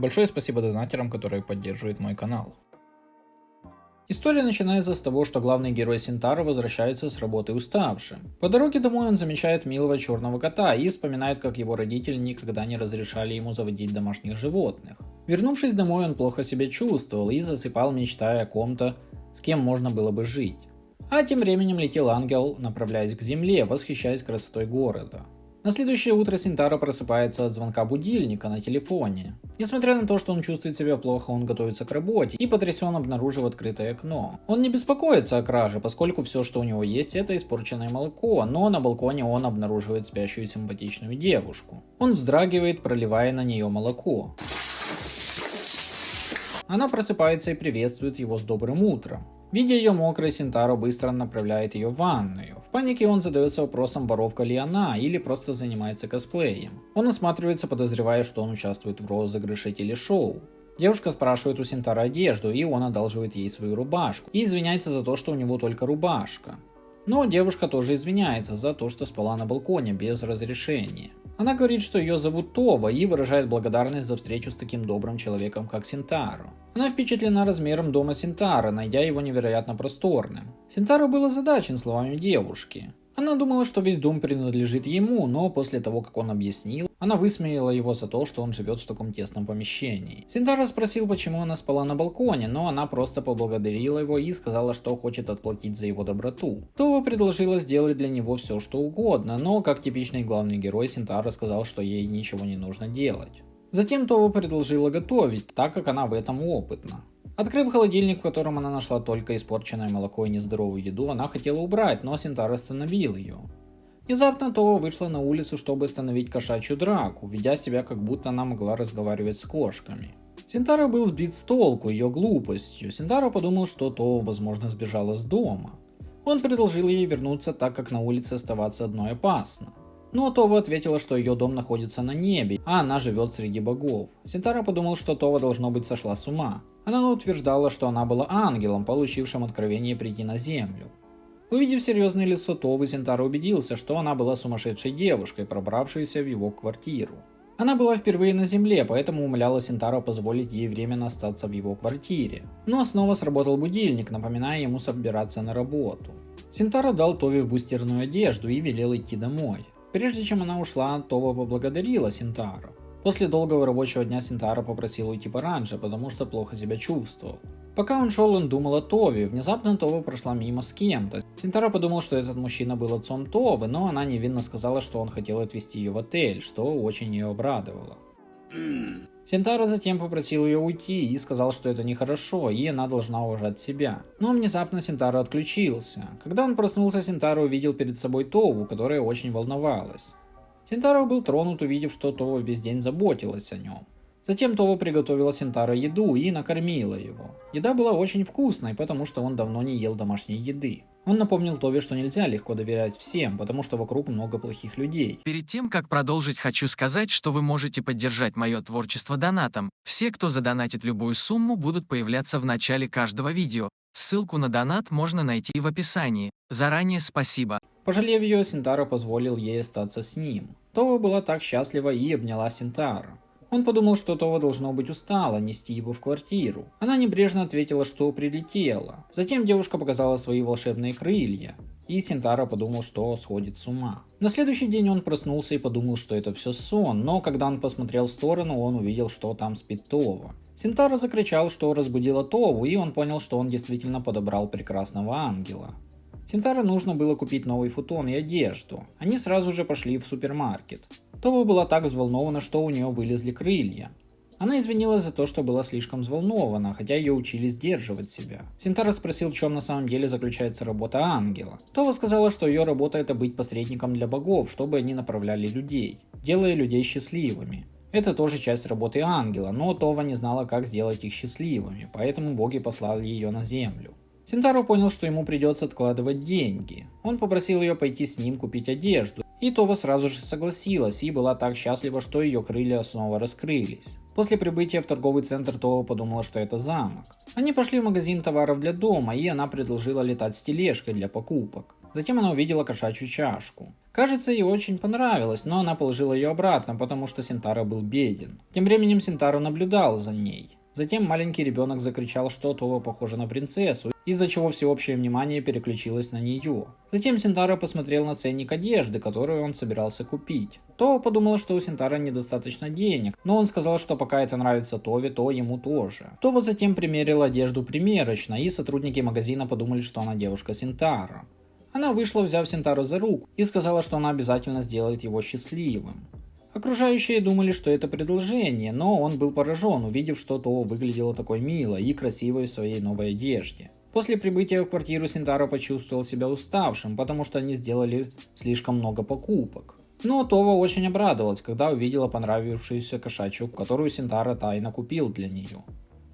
Большое спасибо донатерам, которые поддерживают мой канал. История начинается с того, что главный герой Синтаро возвращается с работы уставшим. По дороге домой он замечает милого черного кота и вспоминает, как его родители никогда не разрешали ему заводить домашних животных. Вернувшись домой, он плохо себя чувствовал и засыпал, мечтая о ком-то, с кем можно было бы жить. А тем временем летел ангел, направляясь к земле, восхищаясь красотой города. На следующее утро Синтаро просыпается от звонка будильника на телефоне. Несмотря на то, что он чувствует себя плохо, он готовится к работе и потрясен, обнаружив открытое окно. Он не беспокоится о краже, поскольку все, что у него есть, это испорченное молоко, но на балконе он обнаруживает спящую симпатичную девушку. Он вздрагивает, проливая на нее молоко. Она просыпается и приветствует его с добрым утром. Видя ее мокрой, Синтаро быстро направляет ее в ванную. В панике он задается вопросом, воровка ли она или просто занимается косплеем. Он осматривается, подозревая, что он участвует в розыгрыше телешоу. Девушка спрашивает у Синтаро одежду, и он одалживает ей свою рубашку. И извиняется за то, что у него только рубашка. Но девушка тоже извиняется за то, что спала на балконе без разрешения. Она говорит, что ее зовут Това и выражает благодарность за встречу с таким добрым человеком, как Синтаро. Она впечатлена размером дома Синтаро, найдя его невероятно просторным. Синтаро был озадачен словами девушки. Она думала, что весь дом принадлежит ему, но после того, как он объяснил, она высмеяла его за то, что он живет в таком тесном помещении. Синтаро спросил, почему она спала на балконе, но она просто поблагодарила его и сказала, что хочет отплатить за его доброту. Това предложила сделать для него все, что угодно, но, как типичный главный герой, Синтаро сказал, что ей ничего не нужно делать. Затем Това предложила готовить, так как она в этом опытна. Открыв холодильник, в котором она нашла только испорченное молоко и нездоровую еду, она хотела убрать, но Синтаро остановил ее. Внезапно Това вышла на улицу, чтобы остановить кошачью драку, ведя себя, как будто она могла разговаривать с кошками. Синтаро был сбит с толку ее глупостью. Синтаро подумал, что Това, возможно, сбежала с дома. Он предложил ей вернуться, так как на улице оставаться одной опасно. Но Това ответила, что ее дом находится на небе, а она живет среди богов. Синтаро подумал, что Това, должно быть, сошла с ума. Она утверждала, что она была ангелом, получившим откровение прийти на землю. Увидев серьезное лицо Това, Синтаро убедился, что она была сумасшедшей девушкой, пробравшейся в его квартиру. Она была впервые на земле, поэтому умоляла Синтаро позволить ей временно остаться в его квартире. Но снова сработал будильник, напоминая ему собираться на работу. Синтаро дал Това выстиранную одежду и велел идти домой. Прежде чем она ушла, Това поблагодарила Синтаро. После долгого рабочего дня Синтаро попросил уйти пораньше, потому что плохо себя чувствовал. Пока он шел, он думал о Тове. Внезапно Това прошла мимо с кем-то. Синтаро подумал, что этот мужчина был отцом Товы, но она невинно сказала, что он хотел отвезти ее в отель, что очень ее обрадовало. Синтаро затем попросил ее уйти и сказал, что это нехорошо, и она должна уважать себя. Но внезапно Синтаро отключился. Когда он проснулся, Синтаро увидел перед собой Тову, которая очень волновалась. Синтаро был тронут, увидев, что Това весь день заботилась о нем. Затем Това приготовила Синтаро еду и накормила его. Еда была очень вкусной, потому что он давно не ел домашней еды. Он напомнил Тове, что нельзя легко доверять всем, потому что вокруг много плохих людей. Перед тем, как продолжить, хочу сказать, что вы можете поддержать мое творчество донатом. Все, кто задонатит любую сумму, будут появляться в начале каждого видео. Ссылку на донат можно найти в описании. Заранее спасибо. Пожалев ее, Синтаро позволил ей остаться с ним. Това была так счастлива и обняла Синтаро. Он подумал, что Това должно быть устала нести его в квартиру. Она небрежно ответила, что прилетела. Затем девушка показала свои волшебные крылья. И Синтаро подумал, что сходит с ума. На следующий день он проснулся и подумал, что это все сон, но когда он посмотрел в сторону, он увидел, что там спит Това. Синтаро закричал, что разбудила Тову, и он понял, что он действительно подобрал прекрасного ангела. Синтаро нужно было купить новый футон и одежду. Они сразу же пошли в супермаркет. Това была так взволнована, что у нее вылезли крылья. Она извинилась за то, что была слишком взволнована, хотя ее учили сдерживать себя. Синтаро спросил, в чем на самом деле заключается работа ангела. Това сказала, что ее работа это быть посредником для богов, чтобы они направляли людей, делая людей счастливыми. Это тоже часть работы ангела, но Това не знала, как сделать их счастливыми, поэтому боги послали ее на землю. Синтаро понял, что ему придется откладывать деньги. Он попросил ее пойти с ним купить одежду, и Това сразу же согласилась и была так счастлива, что ее крылья снова раскрылись. После прибытия в торговый центр Това подумала, что это замок. Они пошли в магазин товаров для дома, и она предложила летать с тележкой для покупок. Затем она увидела кошачью чашку. Кажется, ей очень понравилось, но она положила ее обратно, потому что Синтаро был беден. Тем временем Синтаро наблюдал за ней. Затем маленький ребенок закричал, что Това похожа на принцессу, из-за чего всеобщее внимание переключилось на нее. Затем Синтаро посмотрел на ценник одежды, которую он собирался купить. Това подумала, что у Синтаро недостаточно денег, но он сказал, что пока это нравится Тове, то ему тоже. Това затем примерила одежду примерочно, и сотрудники магазина подумали, что она девушка Синтаро. Она вышла, взяв Синтаро за руку, и сказала, что она обязательно сделает его счастливым. Окружающие думали, что это предложение, но он был поражен, увидев, что Това выглядела такой милой и красивой в своей новой одежде. После прибытия в квартиру Синтаро почувствовал себя уставшим, потому что они сделали слишком много покупок. Но Това очень обрадовалась, когда увидела понравившуюся кошачью, которую Синтаро тайно купил для нее.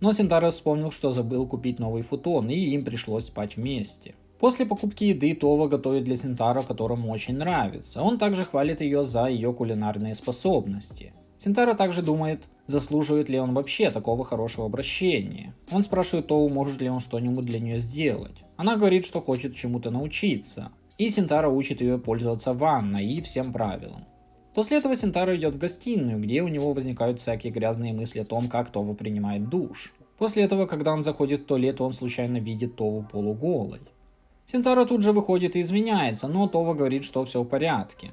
Но Синтаро вспомнил, что забыл купить новый футон, и им пришлось спать вместе. После покупки еды Това готовит для Синтаро, которому очень нравится. Он также хвалит ее за ее кулинарные способности. Синтаро также думает, заслуживает ли он вообще такого хорошего обращения. Он спрашивает Това, может ли он что-нибудь для нее сделать. Она говорит, что хочет чему-то научиться. И Синтаро учит ее пользоваться ванной и всем правилам. После этого Синтаро идет в гостиную, где у него возникают всякие грязные мысли о том, как Това принимает душ. После этого, когда он заходит в туалет, он случайно видит Тову полуголой. Синтаро тут же выходит и извиняется, но Това говорит, что все в порядке.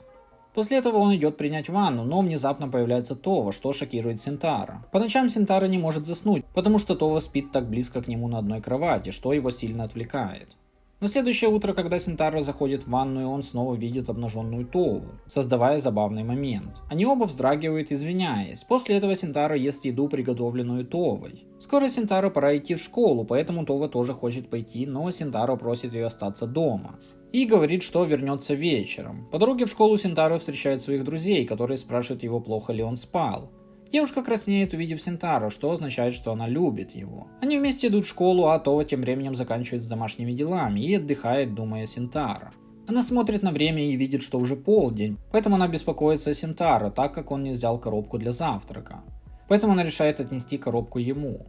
После этого он идет принять ванну, но внезапно появляется Това, что шокирует Синтаро. По ночам Синтаро не может заснуть, потому что Това спит так близко к нему на одной кровати, что его сильно отвлекает. На следующее утро, когда Синтаро заходит в ванную, он снова видит обнаженную Тову, создавая забавный момент. Они оба вздрагивают, извиняясь. После этого Синтаро ест еду, приготовленную Товой. Скоро Синтаро пора идти в школу, поэтому Това тоже хочет пойти, но Синтаро просит ее остаться дома. И говорит, что вернется вечером. По дороге в школу Синтаро встречает своих друзей, которые спрашивают его, плохо ли он спал. Девушка краснеет, увидев Синтаро, что означает, что она любит его. Они вместе идут в школу, а Това тем временем заканчивает с домашними делами и отдыхает, думая о Синтаро. Она смотрит на время и видит, что уже полдень, поэтому она беспокоится о Синтаро, так как он не взял коробку для завтрака. Поэтому она решает отнести коробку ему.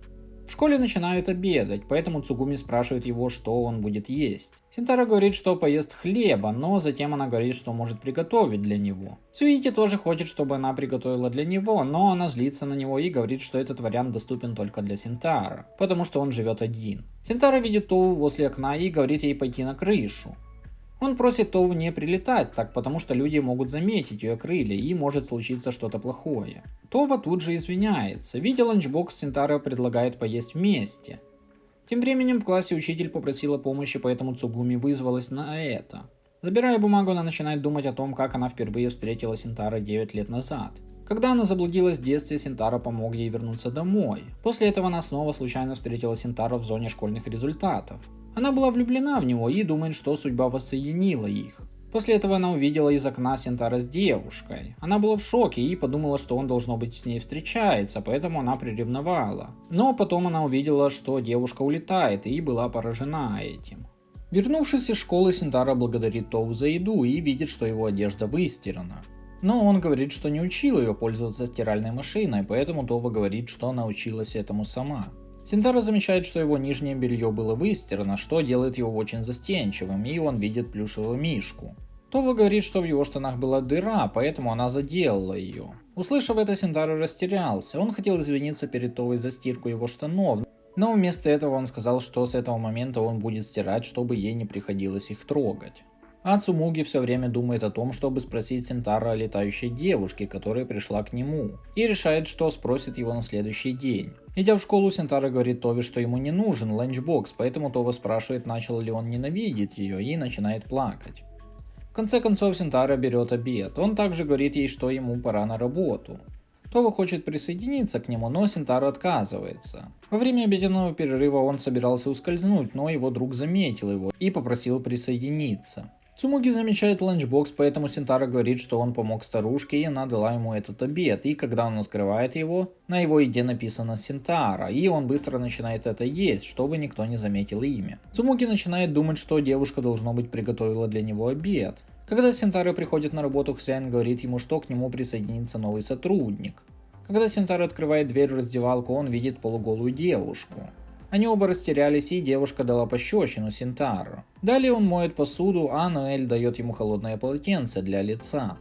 В школе начинают обедать, поэтому Цугуми спрашивает его, что он будет есть. Синтаро говорит, что поест хлеба, но затем она говорит, что может приготовить для него. Цуити тоже хочет, чтобы она приготовила для него, но она злится на него и говорит, что этот вариант доступен только для Синтаро, потому что он живет один. Синтаро видит Тову возле окна и говорит ей пойти на крышу. Он просит Тову не прилетать так, потому что люди могут заметить ее крылья и может случиться что-то плохое. Това тут же извиняется. Видя ланчбокс, Синтаро предлагает поесть вместе. Тем временем в классе учитель попросила помощи, поэтому Цугуми вызвалась на это. Забирая бумагу, она начинает думать о том, как она впервые встретила Синтаро 9 лет назад. Когда она заблудилась в детстве, Синтаро помог ей вернуться домой. После этого она снова случайно встретила Синтаро в зоне школьных результатов. Она была влюблена в него и думает, что судьба воссоединила их. После этого она увидела из окна Синтаро с девушкой. Она была в шоке и подумала, что он должно быть с ней встречается, поэтому она приревновала. Но потом она увидела, что девушка улетает и была поражена этим. Вернувшись из школы, Синтаро благодарит Тову за еду и видит, что его одежда выстирана. Но он говорит, что не учил ее пользоваться стиральной машиной, поэтому Това говорит, что научилась этому сама. Синтаро замечает, что его нижнее белье было выстирано, что делает его очень застенчивым, и он видит плюшевого мишку. Това говорит, что в его штанах была дыра, поэтому она заделала ее. Услышав это, Синтаро растерялся. Он хотел извиниться перед Товой за стирку его штанов, но вместо этого он сказал, что с этого момента он будет стирать, чтобы ей не приходилось их трогать. А Цумуги все время думает о том, чтобы спросить Синтаро о летающей девушке, которая пришла к нему, и решает, что спросит его на следующий день. Идя в школу, Синтаро говорит Тове, что ему не нужен ланчбокс, поэтому Това спрашивает, начал ли он ненавидеть ее, и начинает плакать. В конце концов, Синтаро берет обед. Он также говорит ей, что ему пора на работу. Това хочет присоединиться к нему, но Синтаро отказывается. Во время обеденного перерыва он собирался ускользнуть, но его друг заметил его и попросил присоединиться. Цумуги замечает ланчбокс, поэтому Синтара говорит, что он помог старушке, и она дала ему этот обед. И когда он открывает его, на его еде написано Синтара, и он быстро начинает это есть, чтобы никто не заметил имя. Цумуги начинает думать, что девушка, должно быть, приготовила для него обед. Когда Синтара приходит на работу, хозяин говорит ему, что к нему присоединится новый сотрудник. Когда Синтара открывает дверь в раздевалку, он видит полуголую девушку. Они оба растерялись, и девушка дала пощечину Синтару. Далее он моет посуду, а Ноэль дает ему холодное полотенце для лица.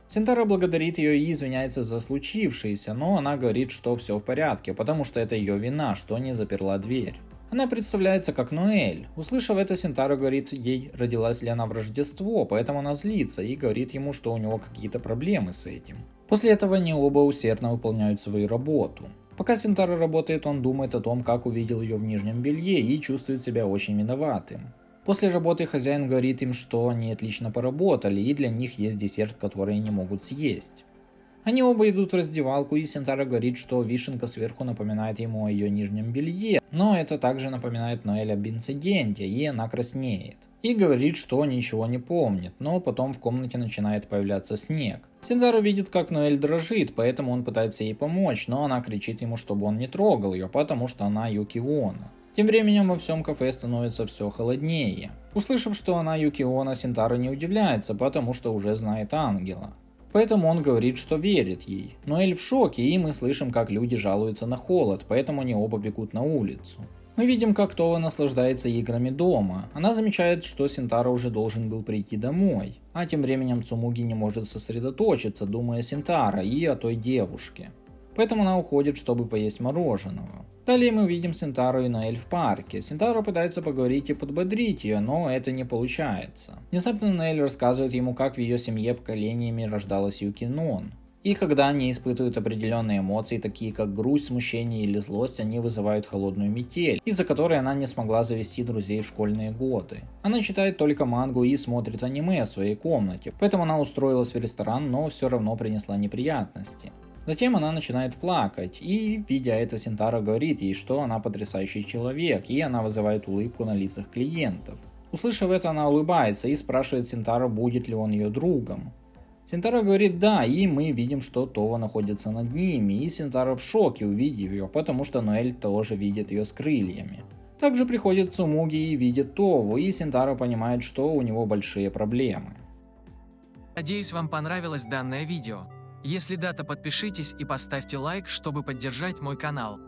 Синтара благодарит ее и извиняется за случившееся, но она говорит, что все в порядке, потому что это ее вина, что не заперла дверь. Она представляется как Ноэль. Услышав это, Синтара говорит ей, родилась ли она в Рождество, поэтому она злится и говорит ему, что у него какие-то проблемы с этим. После этого они оба усердно выполняют свою работу. Пока Синтара работает, он думает о том, как увидел ее в нижнем белье и чувствует себя очень виноватым. После работы хозяин говорит им, что они отлично поработали и для них есть десерт, который они могут съесть. Они оба идут в раздевалку, и Синтара говорит, что вишенка сверху напоминает ему о ее нижнем белье, но это также напоминает Ноэль об инциденте, и она краснеет. И говорит, что ничего не помнит, но потом в комнате начинает появляться снег. Синтара видит, как Ноэль дрожит, поэтому он пытается ей помочь, но она кричит ему, чтобы он не трогал ее, потому что она Юки-Она. Тем временем во всем кафе становится все холоднее. Услышав, что она Юки-Она, Синтара не удивляется, потому что уже знает ангела. Поэтому он говорит, что верит ей. Ноэль в шоке, и мы слышим, как люди жалуются на холод, поэтому они оба бегут на улицу. Мы видим, как Това наслаждается играми дома. Она замечает, что Синтара уже должен был прийти домой. А тем временем Цумуги не может сосредоточиться, думая о Синтара и о той девушке. Поэтому она уходит, чтобы поесть мороженого. Далее мы видим Синтару и Ноэль в парке. Синтара пытается поговорить и подбодрить ее, но это не получается. Внезапно Ноэль рассказывает ему, как в ее семье поколениями рождалась Юки-Нон. И когда они испытывают определенные эмоции, такие как грусть, смущение или злость, они вызывают холодную метель, из-за которой она не смогла завести друзей в школьные годы. Она читает только мангу и смотрит аниме в своей комнате, поэтому она устроилась в ресторан, но все равно принесла неприятности. Затем она начинает плакать, и, видя это, Синтара говорит ей, что она потрясающий человек, и она вызывает улыбку на лицах клиентов. Услышав это, она улыбается и спрашивает Синтару, будет ли он ее другом. Синтара говорит да, и мы видим, что Това находится над ними, и Синтара в шоке, увидев ее, потому что Ноэль тоже видит ее с крыльями. Также приходит Цумуги и видит Тову, и Синтара понимает, что у него большие проблемы. Надеюсь, вам понравилось данное видео. Если да, то подпишитесь и поставьте лайк, чтобы поддержать мой канал.